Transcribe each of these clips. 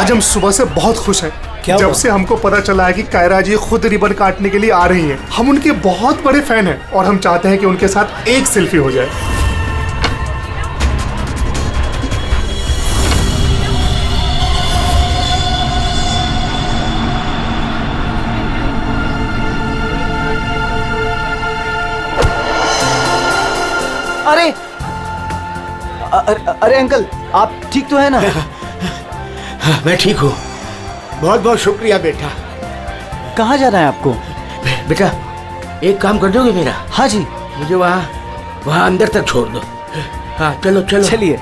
आज हम सुबह से बहुत खुश हैं। जब से हमको पता चला है कि कायरा जी खुद रिबन काटने के लिए आ रही हैं। हम उनके बहुत बड़े फैन हैं और हम चाहते हैं कि उनके साथ एक सेल्फी हो जाए। अरे अरे अंकल, आप ठीक तो है ना? मैं ठीक हूँ। बहुत बहुत शुक्रिया बेटा। कहाँ जाना है आपको? बेटा एक काम कर दोगे मेरा? हाँ जी। मुझे वहाँ अंदर तक छोड़ दो। हाँ चलो चलो। चलिए।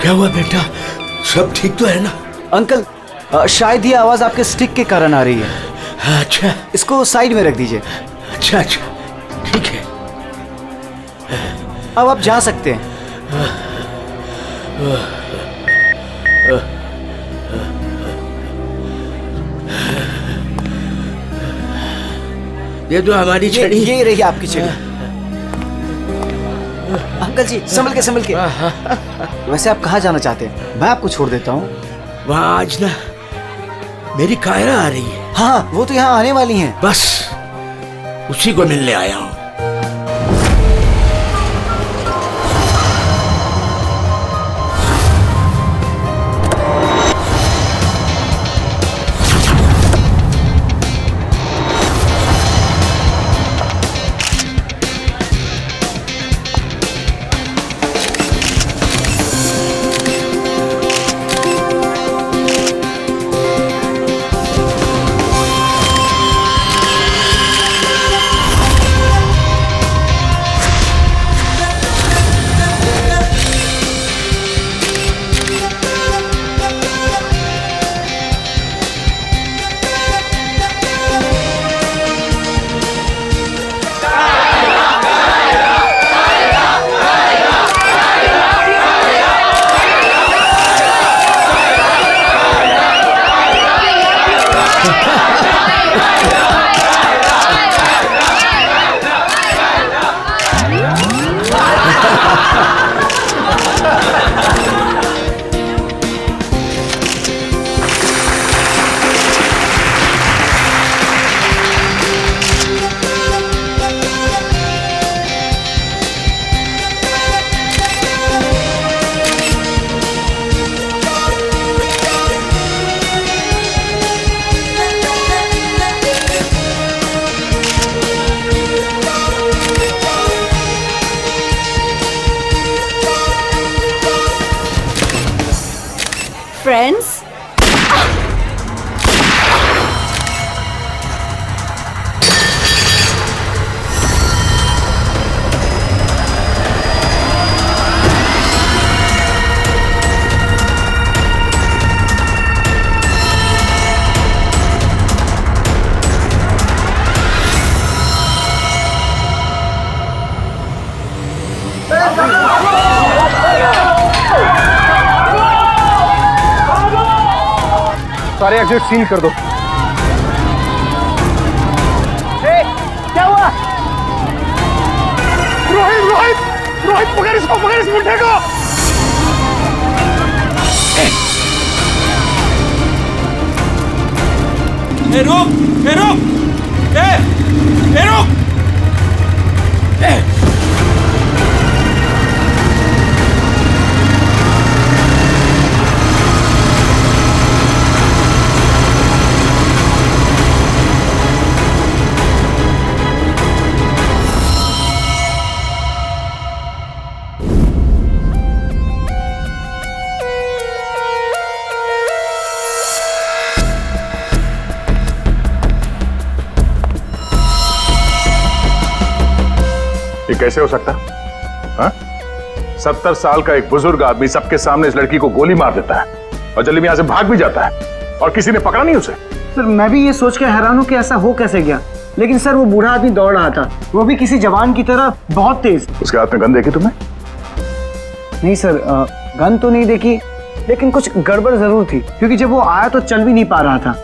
क्या हुआ बेटा, सब ठीक तो है ना? अंकल शायद ये आवाज आपके स्टिक के कारण आ रही है। अच्छा, इसको साइड में रख दीजिए। अच्छा अच्छा ठीक है। अब आप जा सकते हैं। ये तो हमारी छड़ी। ये रही आपकी छड़ी। अंकल जी संभल के। वैसे आप कहाँ जाना चाहते हैं? मैं आपको छोड़ देता हूँ। वहाँ आज ना मेरी कायरा आ रही है। हाँ वो तो यहाँ आने वाली हैं। बस उसी को मिलने आया हूँ। Friends? सारे एग्जिट सील कर दो। क्या हुआ? रोहित पकड़ इस मुंडे को। रुक। ये कैसे हो सकता? हाँ? 70 साल का एक बुजुर्ग आदमी सबके सामने इस लड़की को गोली मार देता है और जल्दी में यहां से भाग भी जाता है और किसी ने पकड़ा नहीं उसे। सर मैं भी ये सोच के हैरान हूँ कि ऐसा हो कैसे गया, लेकिन सर वो बूढ़ा आदमी दौड़ रहा था, वो भी किसी जवान की तरह बहुत तेज। उसके हाथ में गन देखी तुमने? नहीं सर, गन तो नहीं देखी, लेकिन कुछ गड़बड़ जरूर थी, क्योंकि जब वो आया तो चल भी नहीं पा रहा था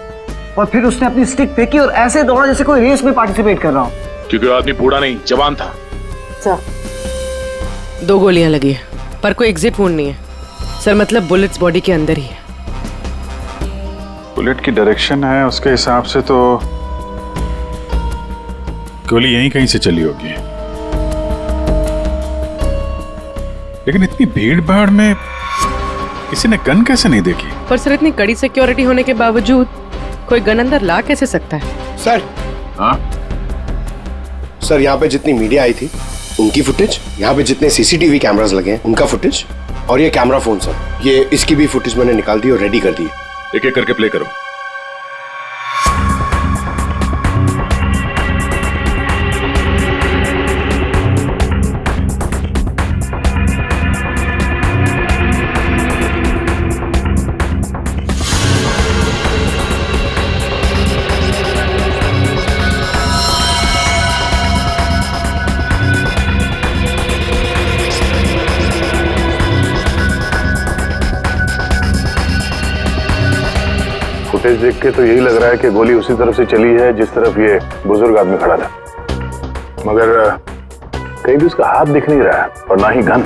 और फिर उसने अपनी स्टिक फेंकी और ऐसे दौड़ा जैसे कोई रेस में पार्टिसिपेट कर रहा हो। क्योंकि वो आदमी बूढ़ा नहीं जवान था। 2 गोलियां लगी। पर कोई एग्जिट वुंड नहीं है सर, मतलब बुलेट्स बॉडी के अंदर ही है। बुलेट की डायरेक्शन है, उसके हिसाब से तो गोली यहीं कहीं से चली होगी। लेकिन इतनी भीड़ भाड़ में किसी ने गन कैसे नहीं देखी? पर सर इतनी कड़ी सिक्योरिटी होने के बावजूद कोई गन अंदर ला कैसे सकता है? सर, हाँ सर यहाँ पे जितनी मीडिया आई थी उनकी फुटेज, यहाँ पे जितने सीसीटीवी कैमरास लगे हैं उनका फुटेज, और ये कैमरा फोन सर, ये इसकी भी फुटेज मैंने निकाल दी और रेडी कर दी। एक एक करके प्ले करो। फुटेज देख के तो यही लग रहा है कि गोली उसी तरफ से चली है जिस तरफ ये बुजुर्ग आदमी खड़ा था, मगर कहीं भी उसका हाथ दिख नहीं रहा है और ना ही गन।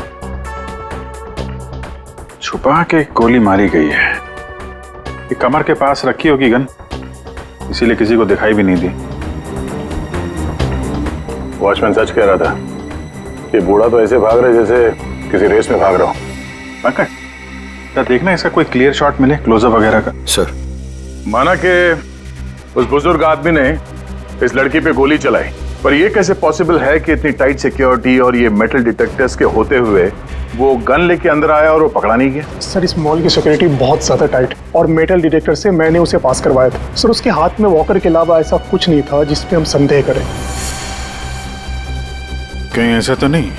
छुपा के गोली मारी गई है। ये कमर के पास रखी होगी गन, इसीलिए किसी को दिखाई भी नहीं दी। वॉचमैन सच कह रहा था कि बूढ़ा तो ऐसे भाग रहा है जैसे किसी रेस में भाग रहा हो। पंकज, देखना इसका कोई क्लियर शॉट मिले, क्लोजअप वगैरह का। सर, माना कि उस बुजुर्ग आदमी ने इस लड़की पे गोली चलाई, पर यह कैसे पॉसिबल है कि इतनी टाइट सिक्योरिटी और ये मेटल डिटेक्टर्स के होते हुए वो गन लेके अंदर आया और वो पकड़ा नहीं गया? सर इस मॉल की सिक्योरिटी बहुत ज्यादा टाइट और मेटल डिटेक्टर से मैंने उसे पास करवाया था। सर उसके हाथ में वॉकर के अलावा ऐसा कुछ नहीं था जिस पे हम संदेह करें। कहीं ऐसा तो नहीं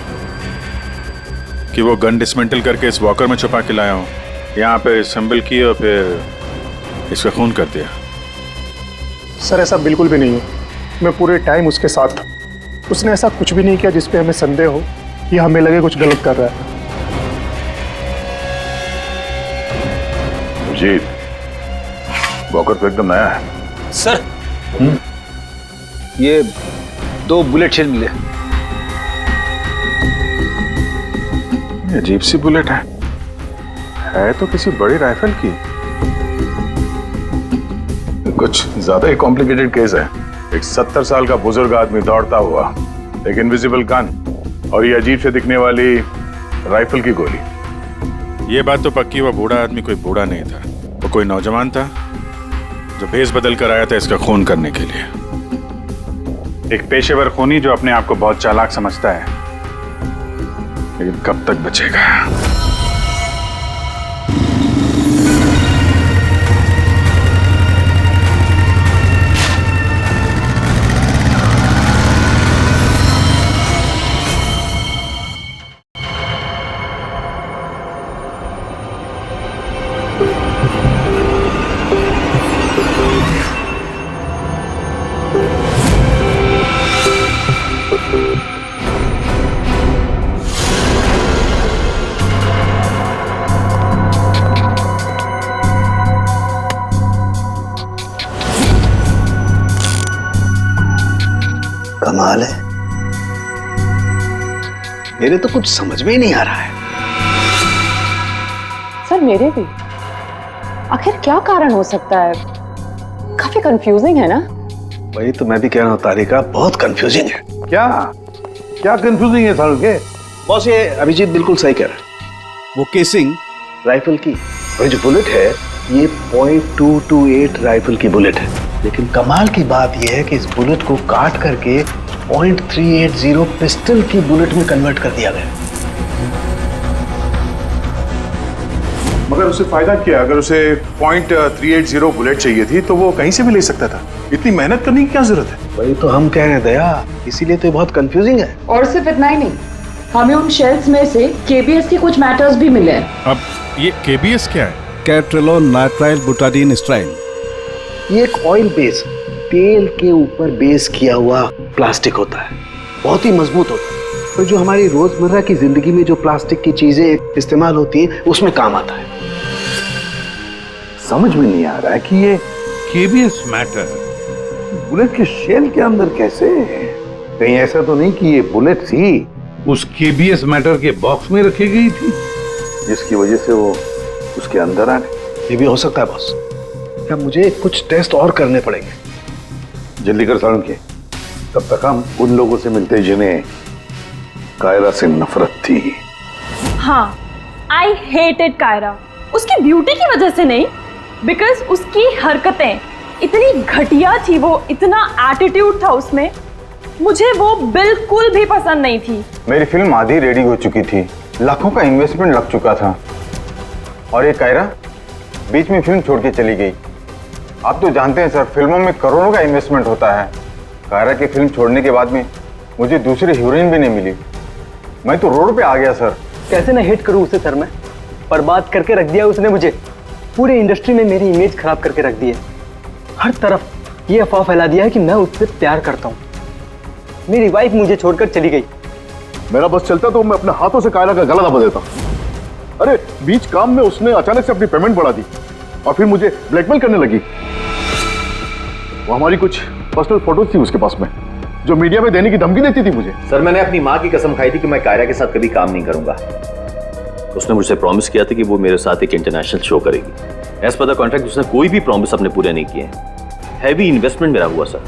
कि वो गन डिसमेंटल करके इस वॉकर में छुपा के लाया हो, यहाँ पे असेंबल की और फिर इसका खून कर दिया? सर ऐसा बिल्कुल भी नहीं है, मैं पूरे टाइम उसके साथ था। उसने ऐसा कुछ भी नहीं किया जिस पे हमें संदेह हो या हमें लगे कुछ गलत कर रहा है। जी, वॉकर तो एकदम नया है। सर ये 2 बुलेट शेल मिले। ये अजीब सी बुलेट है तो किसी बड़ी राइफल की। कुछ ज्यादा ही कॉम्प्लिकेटेड केस है। एक 70 साल का बुजुर्ग आदमी दौड़ता हुआ, एक इनविजिबल गन और ये अजीब से दिखने वाली राइफल की गोली। ये बात तो पक्की, वो बूढ़ा आदमी कोई बूढ़ा नहीं था, वो कोई नौजवान था जो भेस बदल कर आया था इसका खून करने के लिए। एक पेशेवर खूनी जो अपने आप को बहुत चालाक समझता है, लेकिन कब तक बचेगा? कमाल है, मेरे तो कुछ समझ में ही नहीं आ रहा है। सर मेरे भी। आखिर क्या कारण हो सकता है? काफी कंफ्यूजिंग है ना? वही तो मैं भी कह रहा हूँ तारिका, बहुत कंफ्यूजिंग है। क्या कंफ्यूजिंग है सारुण के? बॉस ये अभिजीत बिल्कुल सही कह रहा है। वो केसिंग राइफल की और जो बुलेट है ये .228 राइफल की बुलेट है, लेकिन कमाल की बात यह है कि इस बुलेट को काट करके .380 पिस्टल की बुलेट में कन्वर्ट कर दिया गया। मगर उसे फायदा क्या? अगर उसे .380 बुलेट चाहिए थी तो वो कहीं से भी ले सकता था। इतनी मेहनत करने की क्या जरूरत है? वही तो हम कह रहे हैं दया, इसीलिए तो बहुत कंफ्यूजिंग है। और सिर्फ इतना ही नहीं, हमें उन शेल्स में से केबीएस के कुछ मैटर्स भी मिले हैं। अब ये केबीएस क्या है? कैट्रेलोन नाइट्राइल बुटाडीन स्ट्राइन। ये एक ऑयल बेस, तेल के ऊपर बेस किया हुआ प्लास्टिक होता है, बहुत ही मजबूत होता है, और जो हमारी रोजमर्रा की जिंदगी में जो प्लास्टिक की चीजें इस्तेमाल होती हैं उसमें काम आता है। समझ में नहीं आ रहा है कि ये केबीएस मैटर बुलेट के शेल के अंदर कैसे? कहीं ऐसा तो नहीं कि ये बुलेट थी उस केबीएस मैटर के बॉक्स में रखी गई थी? जिसकी वजह से वो उसके अंदर आ गए। ये भी हो सकता है बॉस। क्या मुझे कुछ टेस्ट और करने पड़ेंगे? जल्दी कर सारुण के, तब तक हम उन लोगों से मिलते जिन्हें कायरा से नफरत थी। हाँ, आई हेटेड कायरा। उसकी ब्यूटी की वजह से नहीं, बिकॉज उसकी हरकतें इतनी घटिया थी, वो इतना एटीट्यूड था उसमें, मुझे वो बिल्कुल भी पसंद नहीं थी। मेरी फिल्म आधी रेडी हो चुकी थी, लाखों का इन्वेस्टमेंट लग चुका था, और ये कायरा बीच में फिल्म छोड़ के चली गई। आप तो जानते हैं सर, फिल्मों में करोड़ों का इन्वेस्टमेंट होता है। कायरा की फिल्म छोड़ने के बाद में मुझे दूसरी हीरोइन भी नहीं मिली। मैं तो रोड पे आ गया सर। कैसे ना हेट करूं उसे सर मैं? बर्बाद करके रख दिया उसने मुझे। पूरे इंडस्ट्री में मेरी इमेज खराब करके रख दी है। हर तरफ ये अफवाह फैला दिया है कि मैं उससे प्यार करता हूँ। मेरी वाइफ मुझे छोड़कर चली गई। मेरा बस चलता तो मैं अपने हाथों से कायरा का गला दबा देता। अरे बीच काम में उसने अचानक से अपनी पेमेंट बढ़ा दी और फिर मुझे ब्लैकमेल करने लगी। वो हमारी कुछ पर्सनल फोटोज थी उसके पास में, जो मीडिया में देने की धमकी देती थी मुझे। सर, मैंने अपनी माँ की कसम खाई थी कि मैं कायरा के साथ कभी काम नहीं करूंगा। उसने मुझसे प्रॉमिस किया था कि वो मेरे साथ एक इंटरनेशनल शो करेगी। एज पर द कॉन्ट्रैक्ट उसने कोई भी प्रॉमिस अपने पूरे नहीं किए। हैवी इन्वेस्टमेंट मेरा हुआ सर,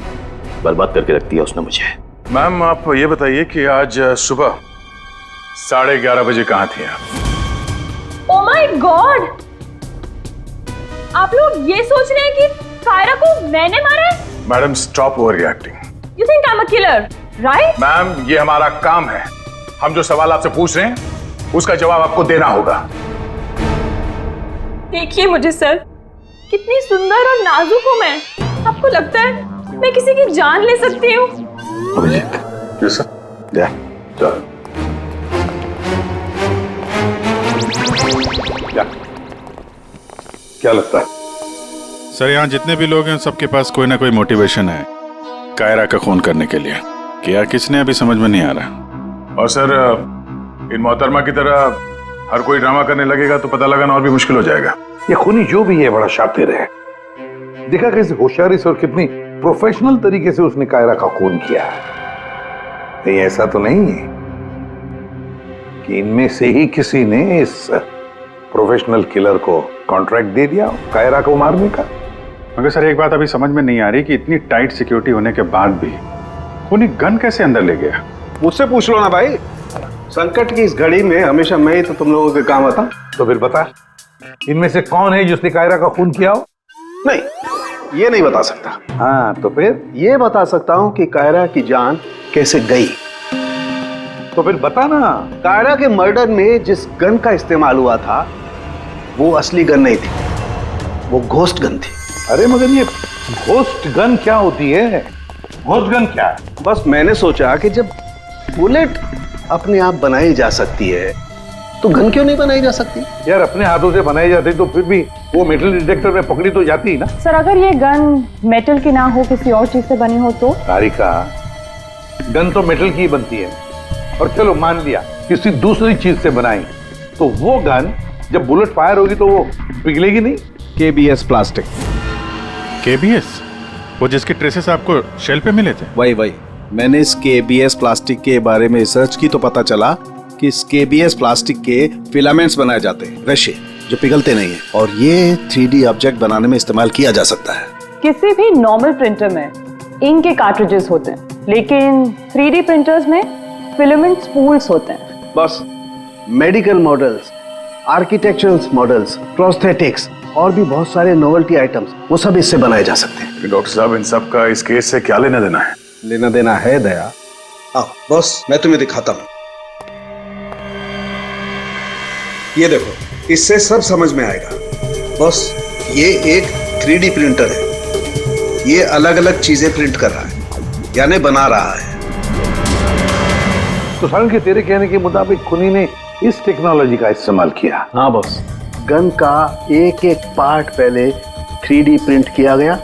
बर्बाद करके रख दिया उसने मुझे। मैम, आप ये बताइए कि आज सुबह 11:30 बजे कहाँ थे आप? ओ माय गॉड, आप लोग ये सोच रहे हैं कि कायरा को मैंने मारा है? Madam, stop over reacting. You think I am a killer, right? Ma'am, ये हमारा काम है। हम जो सवाल आपसे पूछ रहे हैं उसका जवाब आपको देना होगा। देखिए मुझे सर, कितनी सुंदर और नाजुक हूं मैं। आपको लगता है मैं किसी की जान ले सकती हूँ? Abhijit, yes sir. या, चल। क्या लगता है सर? यहाँ जितने भी लोग हैं सबके पास कोई ना कोई मोटिवेशन है कायरा का खून करने के लिए। क्या किसने अभी समझ में नहीं आ रहा। और सर, इन मोहतरमा की तरह हर कोई ड्रामा करने लगेगा तो पता लगाना और भी मुश्किल हो जाएगा। ये खूनी जो भी है बड़ा शातिर है। देखा कैसे होशियारी से और कितनी प्रोफेशनल तरीके से उसने कायरा का खून किया है। कहीं ऐसा तो नहीं है कि इनमें से ही किसी ने इस प्रोफेशनल किलर को कॉन्ट्रैक्ट दे दिया कायरा को मारने का? मगर सर, एक बात अभी समझ में नहीं आ रही कि इतनी टाइट सिक्योरिटी होने के बाद भी खूनी गन कैसे अंदर ले गया? मुझसे पूछ लो ना भाई। संकट की इस घड़ी में हमेशा मैं ही तो तुम लोगों के काम आता। तो फिर बता, इनमें से कौन है जिसने कायरा का खून किया हो? नहीं, ये नहीं बता सकता। हाँ, तो फिर ये बता सकता हूँ कि कायरा की जान कैसे गई। तो फिर बता ना। कायरा के मर्डर में जिस गन का इस्तेमाल हुआ था वो असली गन नहीं थी, वो घोस्ट गन थी। अरे मगर ये घोस्ट गन क्या होती है? घोस्ट गन क्या है? बस मैंने सोचा कि जब बुलेट अपने आप बनाई जा सकती है तो गन क्यों नहीं बनाई जा सकती? यार, अपने हाथों से बनाई जाती तो फिर भी वो मेटल डिटेक्टर में पकड़ी तो जाती ना। सर, अगर ये गन मेटल की ना हो, किसी और चीज से बनी हो तो? तारिका, गन तो मेटल की ही बनती है। और चलो मान लिया किसी दूसरी चीज से बनाई, तो वो गन जब बुलेट फायर होगी तो वो पिघलेगी नहीं। KBS plastic. KBS? वो जिसके ट्रेसेस आपको शेल पे मिले थे? वही। मैंने इस KBS प्लास्टिक के बारे में रिसर्च की तो पता चला कि इस KBS प्लास्टिक के फिलामेंट्स बनाए जाते हैं, रेशे, जो पिघलते नहीं है, और ये 3D ऑब्जेक्ट बनाने में इस्तेमाल किया जा सकता है। किसी भी नॉर्मल प्रिंटर में इंक के कार्ट्रिजेस होते हैं, लेकिन 3D प्रिंटर्स में फिलामेंट स्पूल्स होते हैं। बस medical models, architectural models, prosthetics और भी बहुत सारे नोवेल्टी आइटम्स, वो सब इससे बनाए जा सकते हैं। डॉक्टर साहब, इन सब का इस केस से क्या लेना देना है? लेना देना है दया। आओ बॉस, मैं तुम्हें दिखाता हूं। ये देखो, इससे सब समझ में आएगा। बॉस, ये एक 3D प्रिंटर है। ये अलग अलग चीजें प्रिंट कर रहा है, यानी बना रहा है। तो सारुण के तेरे कहने के मुताबिक खूनी ने इस टेक्नोलॉजी का इस्तेमाल किया? हाँ बॉस, गन का एक एक पार्ट पहले 3D प्रिंट किया गया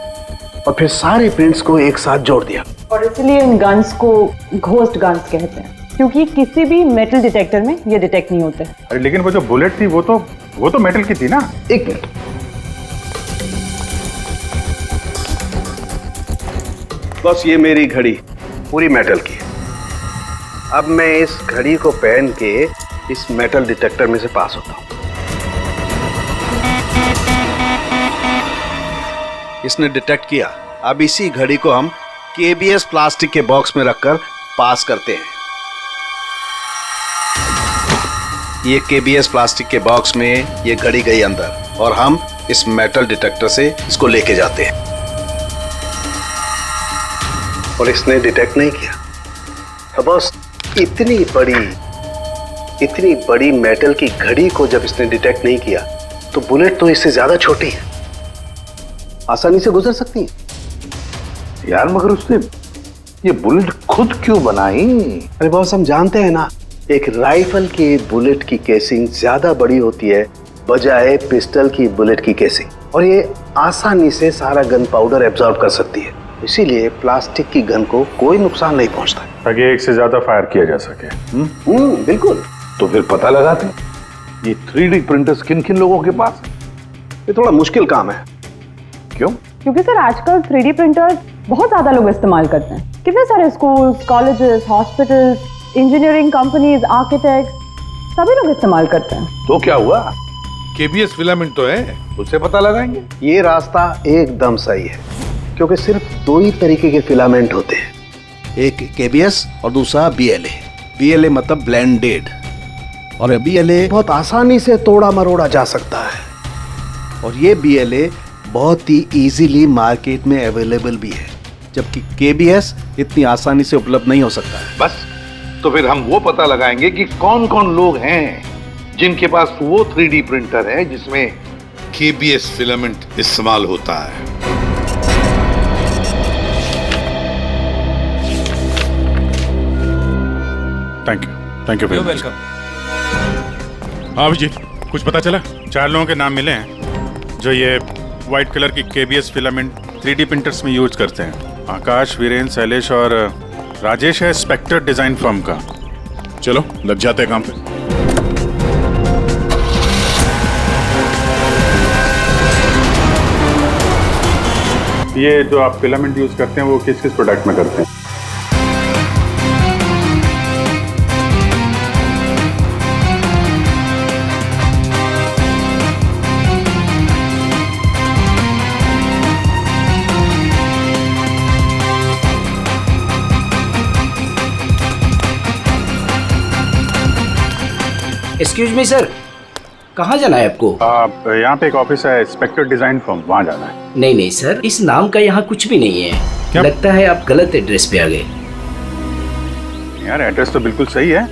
और फिर सारे प्रिंट्स को एक साथ जोड़ दिया। और इसलिए इन गन्स को घोस्ट गन्स कहते हैं, क्योंकि किसी भी मेटल डिटेक्टर में ये डिटेक्ट नहीं होते। अरे लेकिन वो जो बुलेट थी वो तो मेटल की थी ना? एक मिनट, बस ये मेरी घड़ी पूरी मेटल की है। अब मैं इस घड़ी को पहन के इस मेटल डिटेक्टर में से पास होता हूँ। इसने डिटेक्ट किया। अब इसी घड़ी को हम केबीएस प्लास्टिक के बॉक्स में रखकर पास करते हैं। ये केबीएस प्लास्टिक के बॉक्स में ये घड़ी गई अंदर और हम इस मेटल डिटेक्टर से इसको लेके जाते हैं और इसने डिटेक्ट नहीं किया। तो बॉस, इतनी बड़ी मेटल की घड़ी को जब इसने डिटेक्ट नहीं किया तो बुलेट तो इससे ज्यादा छोटी है, आसानी से गुजर सकती है। यार मगर उसने ये बुलेट खुद क्यों बनाई? अरे बॉस, हम जानते हैं ना, एक राइफल की बुलेट की केसिंग ज्यादा बड़ी होती है बजाय पिस्टल की बुलेट की केसिंग, और ये आसानी से सारा गन पाउडर एब्जॉर्ब कर सकती है। इसीलिए प्लास्टिक की गन को कोई नुकसान नहीं पहुंचता, ताकि एक से ज्यादा फायर किया जा सके। बिल्कुल। तो फिर पता लगाते ये 3D प्रिंटर्स किन किन लोगों के पास? ये थोड़ा मुश्किल काम है। क्यों? क्योंकि सर आजकल 3D प्रिंटर्स बहुत ज्यादा लोग इस्तेमाल करते हैं। कितने सारे schools, colleges, hospitals, engineering companies, architect सभी लोग इस्तेमाल करते हैं। तो क्या हुआ? केबीएस फिलामेंट तो है, उससे पता लगाएंगे। ये रास्ता एकदम सही है, क्योंकि सिर्फ दो ही तरीके के फिलामेंट होते हैं, एक केबीएस और दूसरा बीएलए। बीएलए मतलब ब्लेंडेड, और बीएलए बहुत आसानी से तोड़ा मरोड़ा जा सकता है, और ये बीएलए बहुत ही इजीली मार्केट में अवेलेबल भी है, जबकि केबीएस इतनी आसानी से उपलब्ध नहीं हो सकता है। बस, तो फिर हम वो पता लगाएंगे कि कौन कौन लोग हैं जिनके पास वो 3D प्रिंटर है जिसमें केबीएस फिलामेंट इस्तेमाल होता है। Thank you welcome. हाँ अभिजीत, कुछ पता चला? 4 लोगों के नाम मिले हैं जो ये व्हाइट कलर की केबीएस फिलामेंट 3D प्रिंटर्स में यूज करते हैं। आकाश, वीरेन, शैलेश और राजेश है स्पेक्टर डिजाइन फर्म का। चलो लग जाते हैं काम पे। ये जो आप फिलामेंट यूज करते हैं वो किस किस प्रोडक्ट में करते हैं? एक्सक्यूज मी सर, कहाँ जाना है आपको? यहाँ पे एक ऑफिस है स्पेक्टर डिजाइन फर्म, वहाँ जाना है। नहीं नहीं सर, इस नाम का यहाँ कुछ भी नहीं है। क्या? लगता है आप गलत एड्रेस पे आ गए। यार एड्रेस तो बिल्कुल सही है,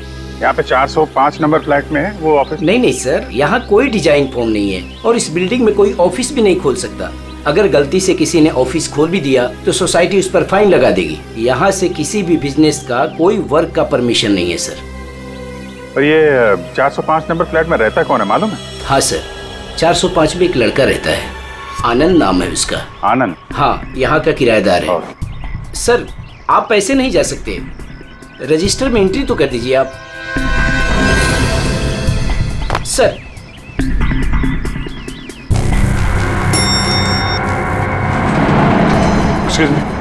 यहाँ पे 405 नंबर फ्लैट में है वो ऑफिस। नहीं नहीं सर, यहाँ कोई डिजाइन फॉर्म नहीं है और इस बिल्डिंग में कोई ऑफिस भी नहीं खोल सकता। अगर गलती से किसी ने ऑफिस खोल भी दिया तो सोसाइटी उस पर फाइन लगा देगी। यहाँ से किसी भी बिजनेस का कोई वर्क का परमिशन नहीं है सर। और ये 405 नंबर फ्लैट में रहता कौन है मालूम है? हाँ सर, 405 में एक लड़का रहता है, आनंद नाम है उसका। आनंद? हाँ, यहाँ का किराएदार है। सर आप ऐसे नहीं जा सकते, रजिस्टर में एंट्री तो कर दीजिए आप। सर एक्सक्यूज मी,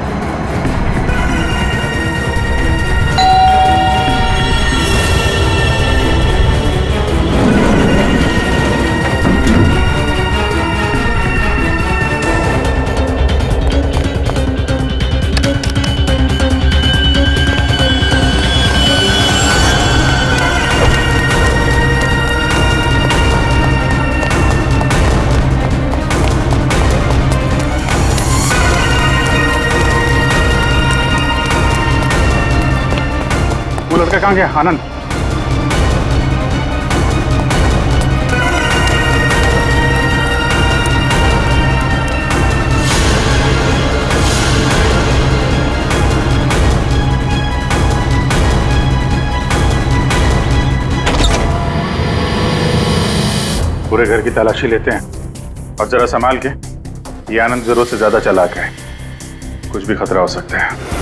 वो लड़का कहाँ गया? आनंद? पूरे घर की तलाशी लेते हैं और जरा संभाल के। ये आनंद जरूरत से ज्यादा चालाक है, कुछ भी खतरा हो सकता है।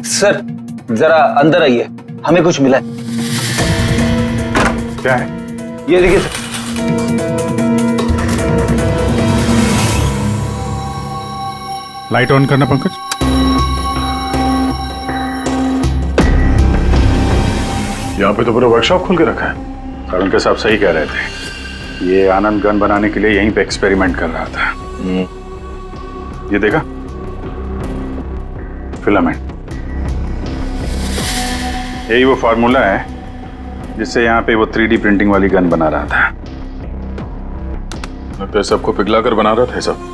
सर जरा अंदर आइए, हमें कुछ मिला है। क्या है? ये देखिए सर। लाइट ऑन करना पंकज। यहाँ पे तो पूरा वर्कशॉप खोल के रखा है। तरुण के साहब सही कह रहे थे, ये आनंद गन बनाने के लिए यहीं पे एक्सपेरिमेंट कर रहा था। ये देखा, फिलामेंट, यही वो फार्मूला है जिससे यहाँ पे वो 3D प्रिंटिंग वाली गन बना रहा था। लगता है सबको पिघला कर बना रहा था सब।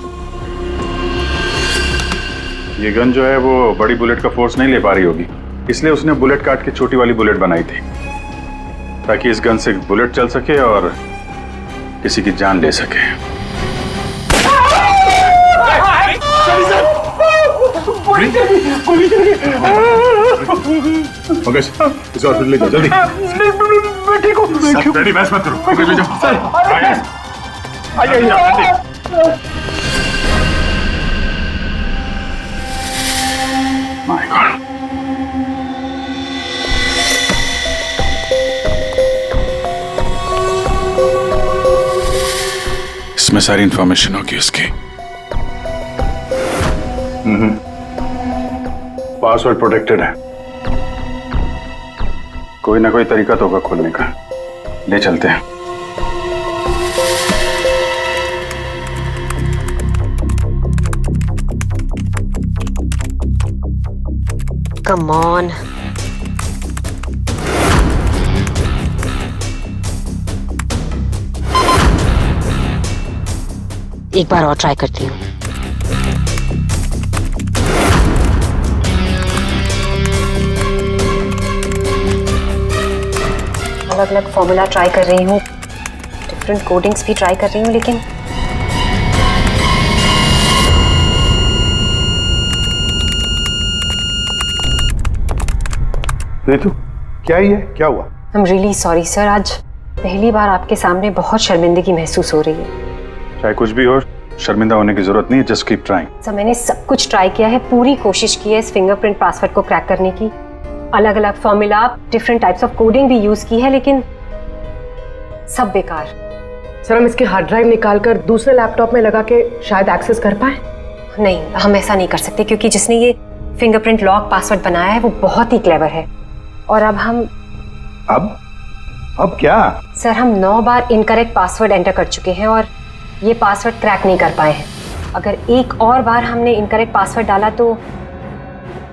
ये गन जो है वो बड़ी बुलेट का फोर्स नहीं ले पा रही होगी, इसलिए उसने बुलेट काट के छोटी वाली बुलेट बनाई थी, ताकि इस गन से बुलेट चल सके और किसी की जान ले सके। पंकज, इसे हॉस्पिटल ले जाओ जल्दी। मैं ठीक हूँ। रेडी, बहस मत करो। पंकज ले जाओ। My God. इसमें सारी इंफॉर्मेशन होगी उसकी। पासवर्ड प्रोटेक्टेड है, कोई ना कोई तरीका तो होगा खोलने का। ले चलते हैं। Come on. एक बार और ट्राई करती हूँ। अलग अलग फॉर्मूला ट्राई कर रही हूँ, डिफरेंट कोडिंग्स भी ट्राई कर रही हूँ, लेकिन रितु, क्या ही है, क्या हुआ? I am really sorry sir, आज पहली बार आपके सामने बहुत शर्मिंदगी महसूस हो रही है। चाहे कुछ भी हो, शर्मिंदा होने की जरूरत नहीं है, जस्ट कीप ट्राइंग। सर मैंने सब कुछ ट्राई किया है, पूरी कोशिश की है इस फिंगरप्रिंट पासवर्ड को क्रैक करने की, अलग अलग formula, different types of coding भी यूज की है, लेकिन सब बेकार। सर हम इसके हार्ड ड्राइव निकाल कर दूसरे लैपटॉप में लगा के शायद एक्सेस कर पाए। नहीं, हम ऐसा नहीं कर सकते, क्योंकि जिसने ये फिंगरप्रिंट लॉक पासवर्ड बनाया है वो बहुत ही क्लेवर है। और अब हम अब क्या? सर हम 9 बार इनकरेक्ट पासवर्ड एंटर कर चुके हैं और ये पासवर्ड क्रैक नहीं कर पाए हैं। अगर एक और बार हमने इनकरेक्ट पासवर्ड डाला तो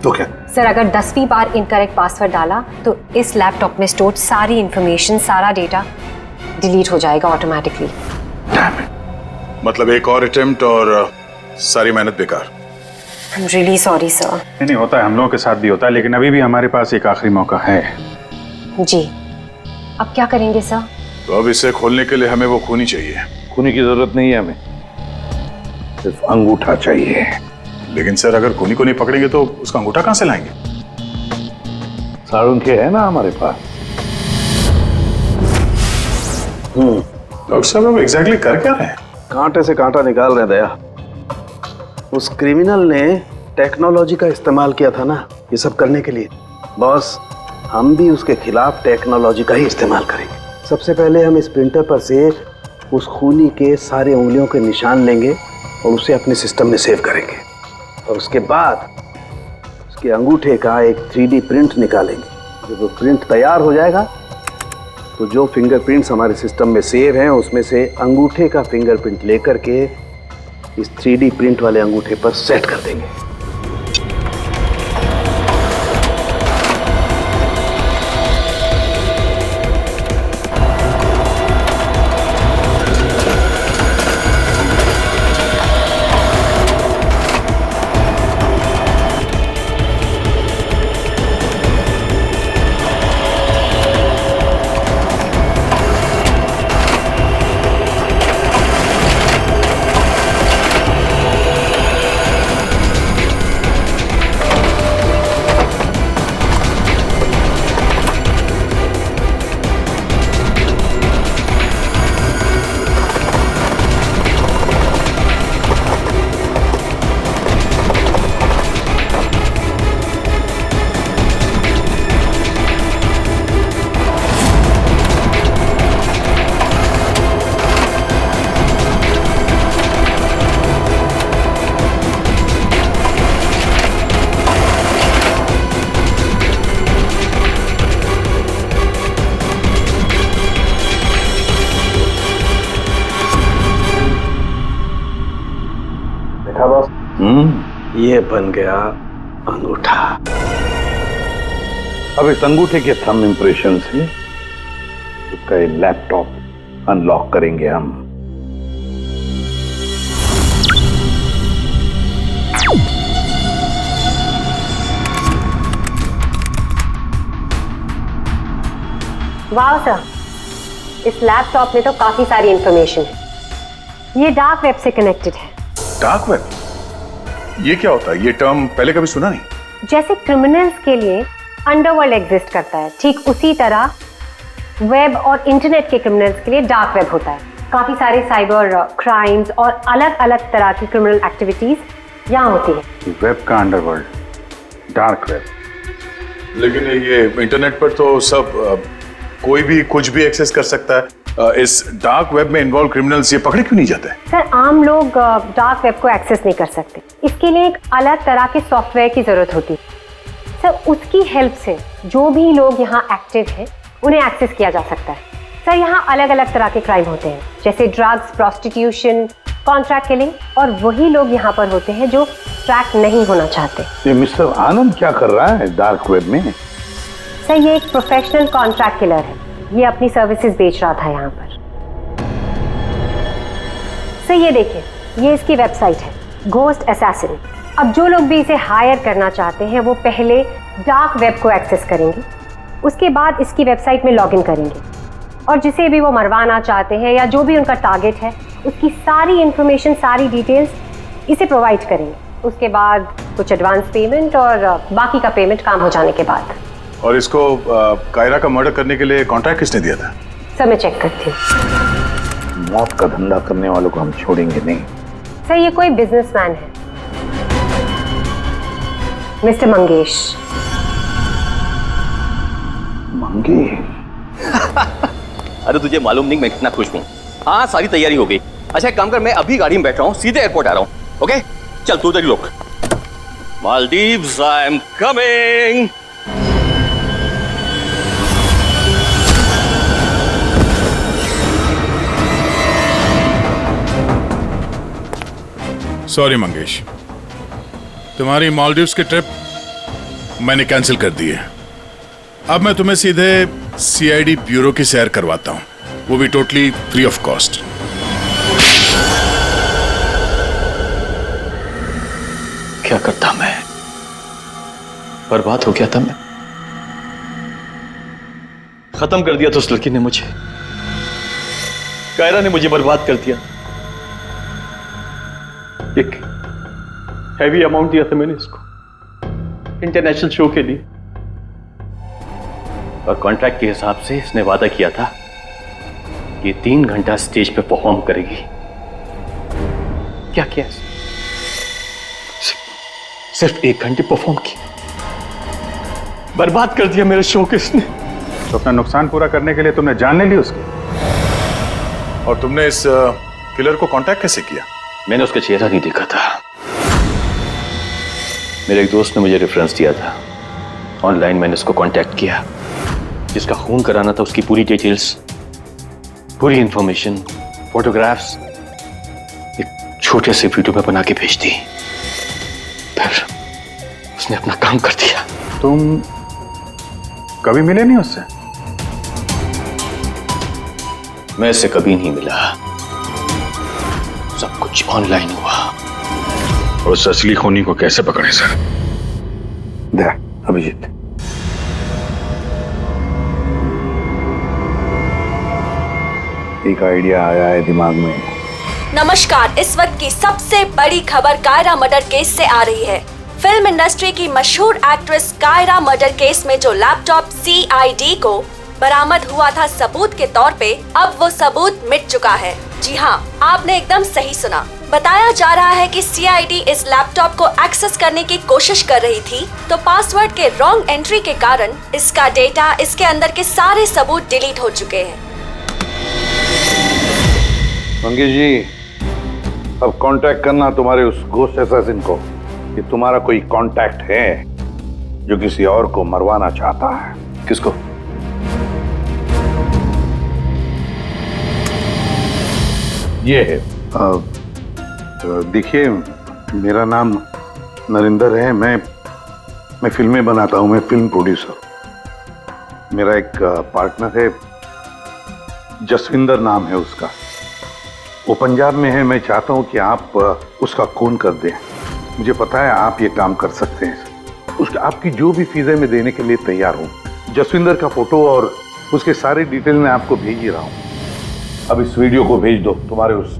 क्या? सर अगर 10वीं बार इनकरेक्ट पासवर्ड डाला तो इस लैपटॉप में स्टोर्ड सारी इंफॉर्मेशन, सारा डेटा डिलीट हो जाएगा ऑटोमेटिकली। मतलब एक और अटेम्प्ट और सारी मेहनत बेकार। I am really sorry sir. नहीं होता है, हम लोगों के साथ भी होता है, लेकिन अभी भी हमारे पास एक आखिरी मौका है। जी, अब क्या करेंगे सर? तो अब इसे खोलने के लिए हमें वो खूनी चाहिए। खूनी की जरूरत नहीं है हमें, सिर्फ अंगूठा चाहिए। लेकिन सर अगर खूनी को नहीं पकड़ेंगे तो उसका अंगूठा कहां से लाएंगे? साड़ुंखे है ना हमारे पास। डॉक्टर साहब अब एग्जैक्टली कर क्या रहे हैं? कांटे से कांटा निकाल रहे दया। उस क्रिमिनल ने टेक्नोलॉजी का इस्तेमाल किया था ना ये सब करने के लिए। बॉस, हम भी उसके खिलाफ टेक्नोलॉजी का ही इस्तेमाल करेंगे। सबसे पहले हम इस प्रिंटर पर से उस खूनी के सारे उंगलियों के निशान लेंगे और उसे अपने सिस्टम में सेव करेंगे, और उसके बाद उसके अंगूठे का एक 3D प्रिंट निकालेंगे। जब वो प्रिंट तैयार हो जाएगा तो जो फिंगरप्रिंट्स हमारे सिस्टम में सेव हैं उसमें से अंगूठे का फिंगरप्रिंट लेकर के इस 3D प्रिंट वाले अंगूठे पर सेट कर देंगे। ये बन गया अंगूठा। अब इस अंगूठे के थंब इंप्रेशन से उसका ये लैपटॉप अनलॉक करेंगे हम। वाह सर, इस लैपटॉप में तो काफी सारी इंफॉर्मेशन है। ये डार्क वेब से कनेक्टेड है। Dark web? ये क्या होता है? ये टर्म पहले कभी सुना नहीं। जैसे क्रिमिनल्स के लिए अंडरवर्ल्ड एग्जिस्ट करता है, ठीक उसी तरह वेब और इंटरनेट के क्रिमिनल्स के लिए डार्क वेब होता है। काफी सारे साइबर क्राइम्स और अलग अलग तरह की क्रिमिनल एक्टिविटीज यहाँ होती है। वेब का अंडरवर्ल्ड, डार्क वेब। लेकिन ये इंटरनेट पर तो सब कोई भी कुछ भी एक्सेस कर सकता है। इस डार्क वेब में इन्वॉल्व क्रिमिनल्स ये पकड़े क्यों नहीं जाते? सर, आम लोग डार्क वेब को एक्सेस नहीं कर सकते। इसके लिए एक अलग तरह के सॉफ्टवेयर की जरूरत होती है। सर, उसकी हेल्प से जो भी लोग यहाँ एक्टिव हैं उन्हें एक्सेस किया जा सकता है। सर, यहाँ अलग अलग तरह के क्राइम होते हैं, जैसे ड्रग्स, प्रोस्टिट्यूशन, कॉन्ट्रैक्ट किलिंग, और वही लोग यहाँ पर होते हैं जो ट्रैक नहीं होना चाहते। ये मिस्टर आनंद क्या कर रहा है डार्क वेब में? सर, ये एक प्रोफेशनल कॉन्ट्रैक्ट किलर है। ये अपनी सर्विसेज बेच रहा था यहाँ पर। सर, ये देखिए, ये इसकी वेबसाइट है, घोस्ट असैसिन। अब जो लोग भी इसे हायर करना चाहते हैं वो पहले डार्क वेब को एक्सेस करेंगे, उसके बाद इसकी वेबसाइट में लॉगिन करेंगे, और जिसे भी वो मरवाना चाहते हैं या जो भी उनका टारगेट है उसकी सारी इंफॉर्मेशन, सारी डिटेल्स इसे प्रोवाइड करेंगे। उसके बाद कुछ एडवांस पेमेंट और बाकी का पेमेंट काम हो जाने के बाद। और इसको कायरा का मर्डर करने के लिए कॉन्ट्रैक्ट किसने दिया था? सर, मैं चेक करती हूँ। मौत का धंधा करने वालों को हम छोड़ेंगे नहीं। सर, ये कोई बिजनेसमैन है, मिस्टर मंगेश। अरे तुझे मालूम नहीं मैं कितना खुश हूँ। हाँ, सारी तैयारी हो गई। अच्छा, एक काम कर, मैं अभी गाड़ी में बैठ रहा हूँ, सीधे एयरपोर्ट आ रहा हूँ। ओके, चल तू उधर लोग। Maldives, I am coming. Sorry Mangesh, तुम्हारी मालदीव्स की ट्रिप मैंने कैंसिल कर दी है। अब मैं तुम्हें सीधे सीआईडी ब्यूरो की सैर करवाता हूं, वो भी टोटली फ्री ऑफ कॉस्ट। क्या करता मैं? बर्बाद हो गया था मैं। खत्म कर दिया था उस लड़की ने मुझे। कायरा ने मुझे बर्बाद कर दिया। एक हैवी अमाउंट दिया था मैंने इसको इंटरनेशनल शो के लिए, और कॉन्ट्रैक्ट के हिसाब से इसने वादा किया था कि 3 घंटा स्टेज पे परफॉर्म करेगी। क्या किया? सिर्फ 1 घंटे परफॉर्म किया, बर्बाद कर दिया मेरे शो को इसने। तो अपना नुकसान पूरा करने के लिए तुमने जान ले ली उसकी, और तुमने इस किलर को कांटेक्ट कैसे किया? मैंने उसका चेहरा नहीं देखा था। मेरे एक दोस्त ने मुझे रेफरेंस दिया था। ऑनलाइन मैंने उसको कांटेक्ट किया। जिसका खून कराना था उसकी पूरी डिटेल्स, पूरी इंफॉर्मेशन, फोटोग्राफ्स एक छोटे से वीडियो में बना के भेज दी। फिर उसने अपना काम कर दिया। तुम कभी मिले नहीं उससे? मैं इससे कभी नहीं मिला। सब कुछ ऑनलाइन हुआ। और उस असली खूनी को कैसे पकड़े सर? अभिजीत, एक आइडिया आया है दिमाग में। नमस्कार, इस वक्त की सबसे बड़ी खबर कायरा मर्डर केस से आ रही है। फिल्म इंडस्ट्री की मशहूर एक्ट्रेस कायरा मर्डर केस में जो लैपटॉप CID को बरामद हुआ था सबूत के तौर पे, अब वो सबूत मिट चुका है। जी हाँ, आपने एकदम सही सुना। बताया जा रहा है कि CID इस लैपटॉप को एक्सेस करने की कोशिश कर रही थी, तो पासवर्ड के रॉन्ग एंट्री के कारण इसका डेटा, इसके अंदर के सारे सबूत डिलीट हो चुके हैं। मंगेश जी, अब कांटेक्ट करना तुम्हारे उस घोस्ट असैसिन को कि तुम्हारा कोई कांटेक्ट है जो किसी और को मरवाना चाहता है। किसको? ये है। देखिए, मेरा नाम नरिंदर है, मैं फिल्में बनाता हूँ, मैं फिल्म प्रोड्यूसर। मेरा एक पार्टनर है, जसविंदर नाम है उसका, वो पंजाब में है। मैं चाहता हूँ कि आप उसका खून कर दें। मुझे पता है आप ये काम कर सकते हैं। उसका आपकी जो भी फीसें मैं देने के लिए तैयार हूँ। जसविंदर का फोटो और उसके सारे डिटेल मैं आपको भेज ही रहा हूँ। अब इस वीडियो को भेज दो तुम्हारे उस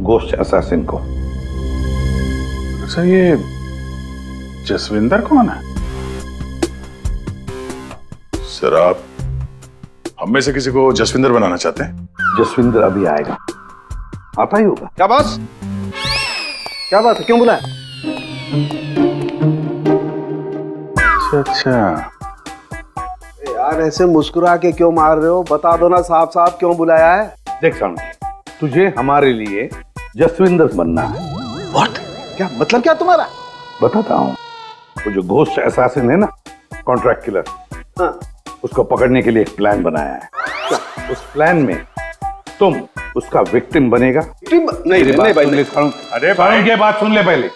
गोश्त असैसिन को। सर ये जसविंदर कौन है? सर आप हम में से किसी को जसविंदर बनाना चाहते हैं? जसविंदर अभी आएगा, आता ही होगा। क्या बॉस, क्या बात है, क्यों बुलाया? अच्छा यार ऐसे मुस्कुरा के क्यों मार रहे हो? बता दो ना साफ साफ क्यों बुलाया है। देख सामने, तुझे हमारे लिए जसविंदर बनना है। व्हाट? क्या मतलब क्या तुम्हारा? बताता हूँ। वो जो घोस्ट असैसिन है ना, कॉन्ट्रैक्ट किलर, हाँ। उसको पकड़ने के लिए एक प्लान बनाया है। उस प्लान में तुम उसका विक्टिम बनेगा। नहीं भाई, अरे भाई ये बात सुन ले पहले।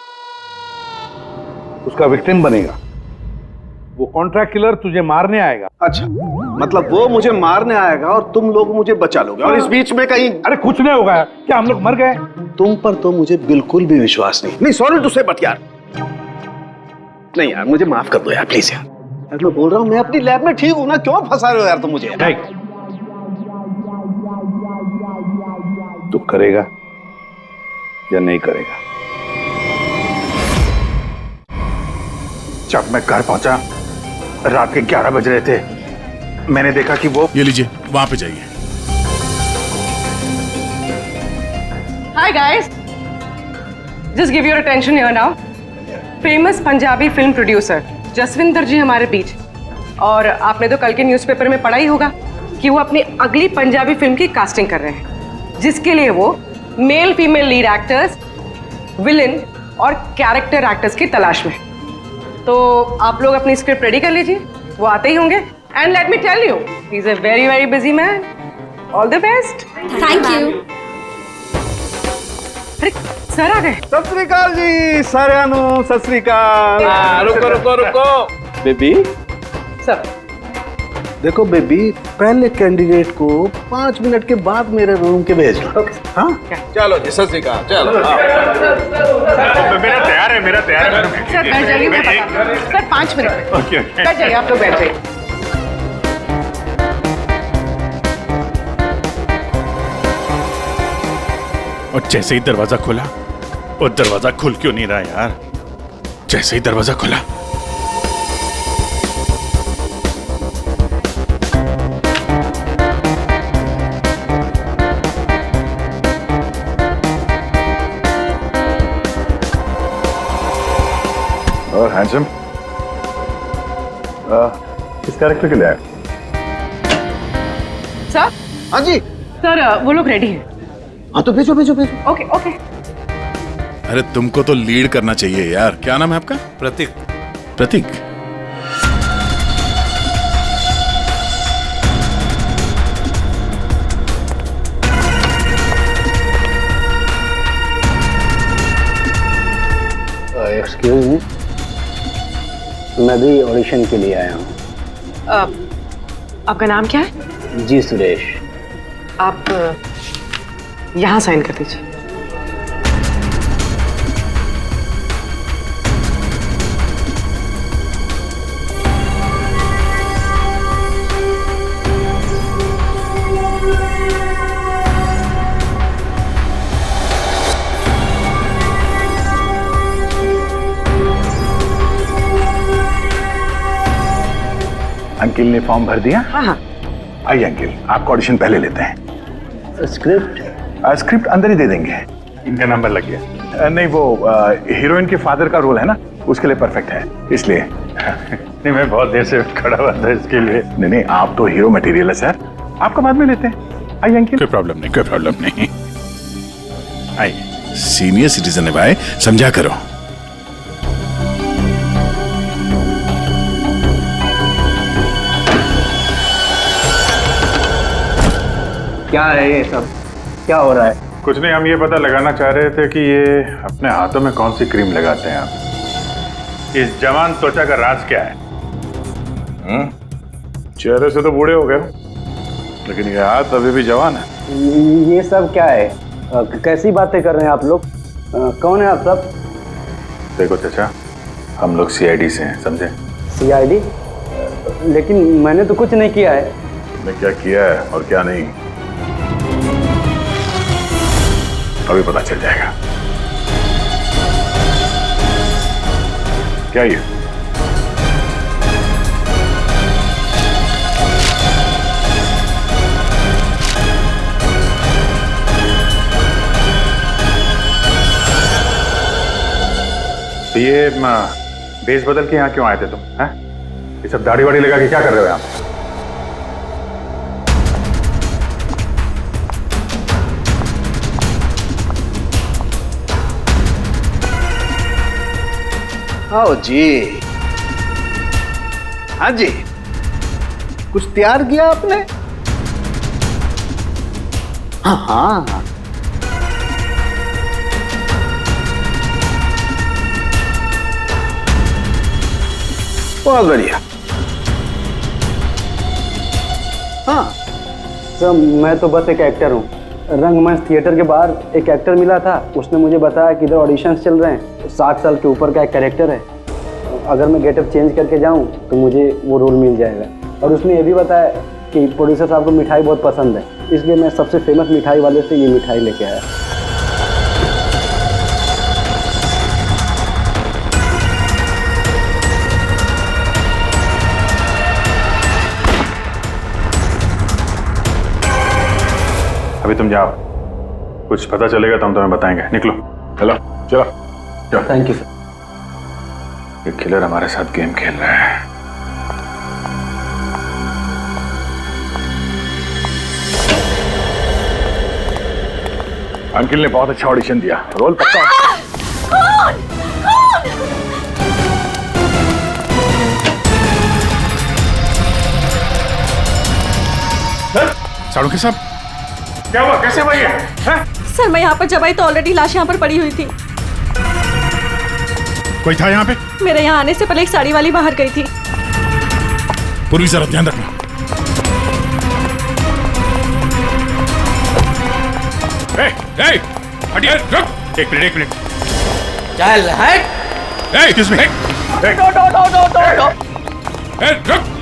उसका विक्टिम बनेगा, वो कॉन्ट्रैक्ट किलर तुझे मारने आएगा। अच्छा, मतलब वो मुझे मारने आएगा और तुम लोग मुझे बचा लोगे, और इस बीच में कहीं अरे कुछ नहीं होगा। क्या हम लोग मर गए? तुम पर तो मुझे बिल्कुल भी विश्वास नहीं। नहीं सॉरी टू से, बट यार नहीं यार, मुझे माफ कर दो यार प्लीज यार। मैं बोल रहा हूँ मैं अपनी लैब में ठीक हूँ ना, क्यों फंसा रहे हो यार तुम मुझे? नहीं, तू करेगा या नहीं करेगा? जब मैं घर पहुंचा रात के 11 बज रहे थे, मैंने देखा कि वो, ये लीजिए, वहां पे जाइए। Hi guys, just give your attention here now. Famous Punjabi film producer Jaswinder ji हमारे बीच। और आपने तो कल के न्यूज़पेपर में पढ़ा ही होगा कि वो अपनी अगली पंजाबी फिल्म की कास्टिंग कर रहे हैं, जिसके लिए वो male female lead actors, villain और कैरेक्टर एक्टर्स की तलाश में। तो आप लोग अपनी स्क्रिप्ट रेडी कर लीजिए, वो आते ही होंगे। And let me tell you, he is a very very busy man. All the best. Thank you. अरे सर आ गए। सत श्री अकाल जी सारियानु, सत श्री अकाल। रुको रुको रुको बेबी। सर देखो बेबी, पहले कैंडिडेट को 5 मिनट के बाद मेरे रूम के भेजना। हाँ चलो जी, सत श्री अकाल। चलो मेरा तैयार है, मेरा तैयार है। सर बैठ जाइए, मैं बताता हूँ। सर 5 मिनट बैठ जाइए, आप लोग बैठ जाइए। और जैसे ही दरवाजा खोला, और दरवाजा खुल क्यों नहीं रहा यार? जैसे ही दरवाजा खुला, और हैंडसम किस कैरेक्टर के लिए आए? सर। हाँ जी सर, वो लोग रेडी हैं। हाँ तो भेजो भेजो भेजो। Okay okay. अरे तुमको तो लीड करना चाहिए यार। क्या नाम है आपका? प्रतीक। प्रतीक। एक्सक्यूज मी, मैं भी ऑडिशन के लिए आया हूँ। आपका नाम क्या है? जी सुरेश। आप यहाँ साइन कर दीजिए। अंकिल ने फॉर्म भर दिया? हाँ। आइए अंकिल, आपका ऑडिशन पहले लेते हैं। स्क्रिप्ट? स्क्रिप्ट अंदर ही दे देंगे। इनका नंबर लग गया। नहीं, वो हीरोइन के फादर का रोल है ना, उसके लिए परफेक्ट है, इसलिए। नहीं, मैं बहुत देर से खड़ा हुआ था इसके लिए। नहीं नहीं, आप तो हीरो मटेरियल है सर, आपका बाद में लेते हैं। आइए अंकिल। कोई प्रॉब्लम नहीं, कोई प्रॉब्लम नहीं। आइए, सीनियर सिटीजन है भाई, समझा करो। क्या है ये सब, क्या हो रहा है? कुछ नहीं, हम ये पता लगाना चाह रहे थे कि ये अपने हाथों में कौन सी क्रीम लगाते हैं आप। इस जवान त्वचा का राज क्या है? चेहरे से तो बूढ़े हो गए, लेकिन ये हाथ अभी भी जवान है। ये सब क्या है? कैसी बातें कर रहे हैं आप लोग? कौन है आप सब? देखो चाचा, हम लोग सीआईडी से हैं, समझे? सीआईडी? लेकिन मैंने तो कुछ नहीं किया है। तुमने क्या किया है और क्या नहीं, अभी पता चल जाएगा। क्या ये? तो ये बेस बदल के यहाँ क्यों आए थे तुम? हैं? ये सब दाढ़ी वाड़ी लगा के क्या कर रहे हो यहाँ पे? आओ जी। हाँ जी, कुछ तैयार किया आपने? हाँ हाँ, बहुत बढ़िया। हाँ सर, मैं तो बस एक एक्टर हूँ। रंगमंच थिएटर के बाहर एक एक्टर मिला था, उसने मुझे बताया कि इधर ऑडिशंस चल रहे हैं, 60 साल के ऊपर का एक कैरेक्टर है, अगर मैं गेटअप चेंज करके जाऊँ तो मुझे वो रोल मिल जाएगा। और उसने ये भी बताया कि प्रोड्यूसर साहब को मिठाई बहुत पसंद है, इसलिए मैं सबसे फेमस मिठाई वाले से ये मिठाई लेके आया। अभी तुम जाओ, कुछ पता चलेगा तो हम तुम्हें बताएंगे। निकलो, चलो चलो चलो। Thank you sir. ये किलर हमारे साथ गेम खेल रहा है। अंकिल ने बहुत अच्छा ऑडिशन दिया, रोल पक्का। साड़ू साहब, क्या हुआ? कैसे भाई है? सर मैं यहाँ पर जब आई तो ऑलरेडी लाश यहाँ पर पड़ी हुई थी। कोई था यहाँ पे? मेरे यहाँ आने से पहले एक साड़ी वाली बाहर गई थी। पूर्वी जरा ध्यान रखना। हटिए, रुक। एक मिनट। चल हट। Excuse me. रुक।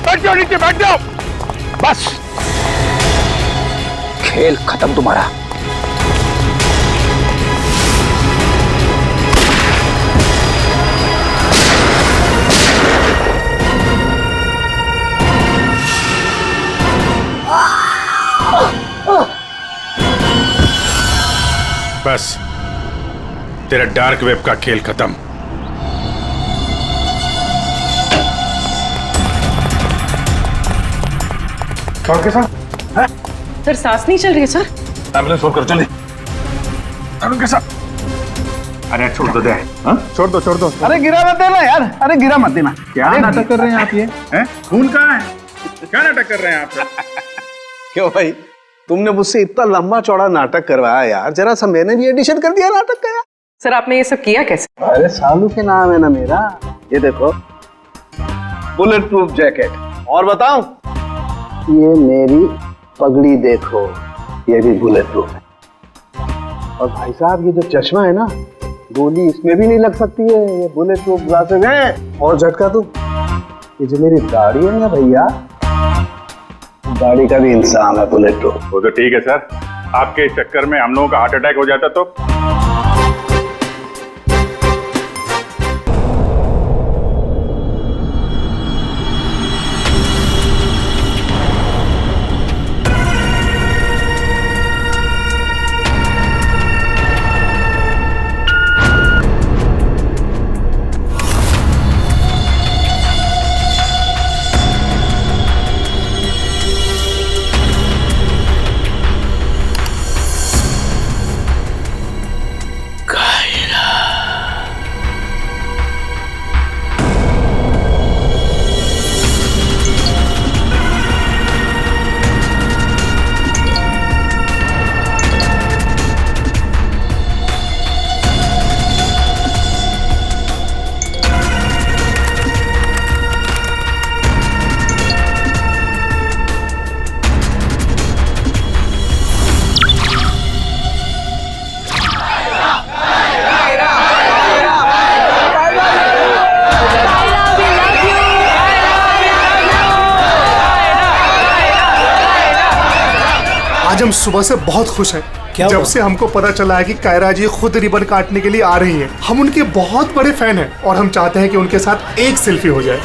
बैठ जाओ नीचे, बैठ जाओ। बस, खेल खत्म तुम्हारा। बस, तेरा डार्क वेब का खेल खत्म। के साथ? सर सांस नहीं चल रही है सर। एम्बुलेंस फोन करो जल्दी। के साथ। अरे छोड़ दो दे। छोड़ दो। अरे गिरा मत देना यार, अरे गिरा मत देना। क्या नाटक कर रहे हैं आप? ये खून कहाँ है? क्या नाटक कर रहे हैं आप? क्यों भाई, तुमने मुझसे इतना लंबा चौड़ा नाटक करवाया यार, जरा सा मैंने भी एडिशन कर दिया नाटक का यार। सर आपने ये सब किया कैसे? अरे सालू के नाम है ना मेरा। ये देखो, बुलेट प्रूफ जैकेट। और बताऊं, ये मेरी पगड़ी देखो, ये भी बुलेट प्रूफ है। और भाई साहब, ये जो चश्मा है ना, गोली इसमें भी नहीं लग सकती है, ये बुलेट प्रूफ ग्लासेस हैं। और झटका तुम, ये जो मेरी दाढ़ी है ना भैया, दाढ़ी का भी इंसान है बुलेट प्रूफ। वो तो ठीक है सर, आपके चक्कर में हम लोगों का हार्ट अटैक हो जाता तो? आज हम सुबह से बहुत खुश हैं। जब से हमको पता चला है कि कायरा जी खुद रिबन काटने के लिए आ रही हैं। हम उनके बहुत बड़े फैन हैं और हम चाहते हैं कि उनके साथ एक सेल्फी हो जाए।